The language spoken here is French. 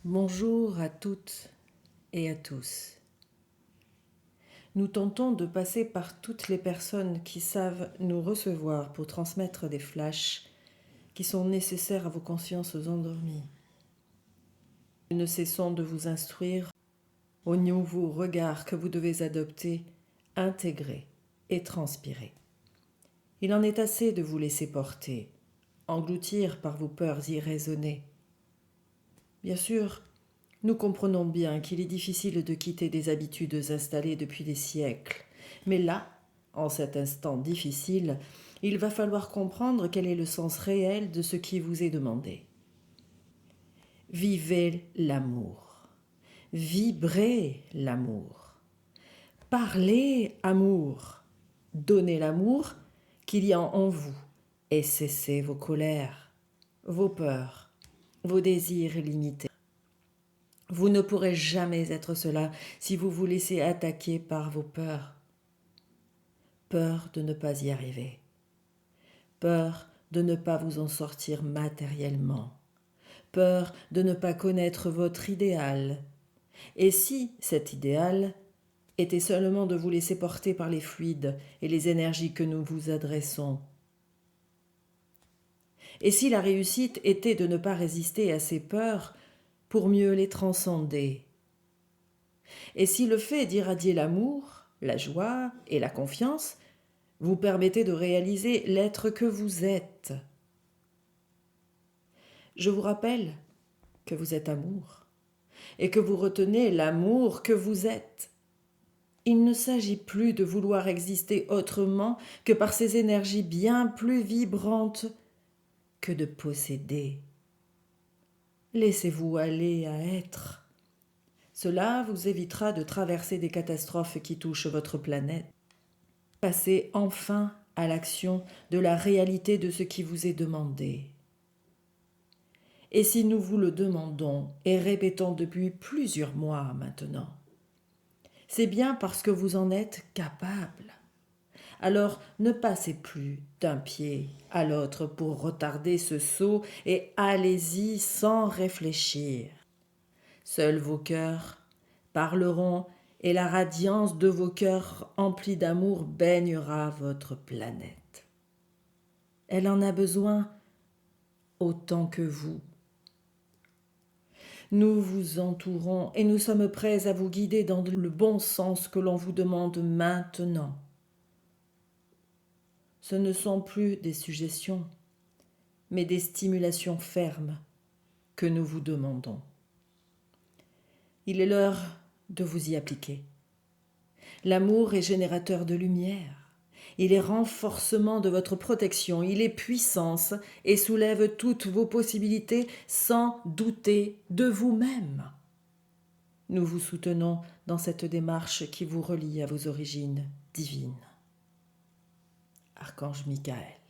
Bonjour à toutes et à tous. Nous tentons de passer par toutes les personnes qui savent nous recevoir pour transmettre des flashs qui sont nécessaires à vos consciences endormies. Nous ne cessons de vous instruire au nouveau regard que vous devez adopter, intégrer et transpirer. Il en est assez de vous laisser porter, engloutir par vos peurs irraisonnées. Bien sûr, nous comprenons bien qu'il est difficile de quitter des habitudes installées depuis des siècles. Mais là, en cet instant difficile, il va falloir comprendre quel est le sens réel de ce qui vous est demandé. Vivez l'amour. Vibrez l'amour. Parlez amour. Donnez l'amour qu'il y a en vous et cessez vos colères, vos peurs, vos désirs illimités. Vous ne pourrez jamais être cela si vous vous laissez attaquer par vos peurs. Peur de ne pas y arriver. Peur de ne pas vous en sortir matériellement. Peur de ne pas connaître votre idéal. Et si cet idéal était seulement de vous laisser porter par les fluides et les énergies que nous vous adressons? Et si la réussite était de ne pas résister à ces peurs pour mieux les transcender? Et si le fait d'irradier l'amour, la joie et la confiance vous permettait de réaliser l'être que vous êtes? Je vous rappelle que vous êtes amour et que vous retenez l'amour que vous êtes. Il ne s'agit plus de vouloir exister autrement que par ces énergies bien plus vibrantes que de posséder. Laissez-vous aller à être. Cela vous évitera de traverser des catastrophes qui touchent votre planète. Passez enfin à l'action de la réalité de ce qui vous est demandé. Et si nous vous le demandons et répétons depuis plusieurs mois maintenant, c'est bien parce que vous en êtes capable. Alors ne passez plus d'un pied à l'autre pour retarder ce saut et allez-y sans réfléchir. Seuls vos cœurs parleront et la radiance de vos cœurs emplis d'amour baignera votre planète. Elle en a besoin autant que vous. Nous vous entourons et nous sommes prêts à vous guider dans le bon sens que l'on vous demande maintenant. Ce ne sont plus des suggestions, mais des stimulations fermes que nous vous demandons. Il est l'heure de vous y appliquer. L'amour est générateur de lumière. Il est renforcement de votre protection, il est puissance et soulève toutes vos possibilités sans douter de vous-même. Nous vous soutenons dans cette démarche qui vous relie à vos origines divines. Archange Michael.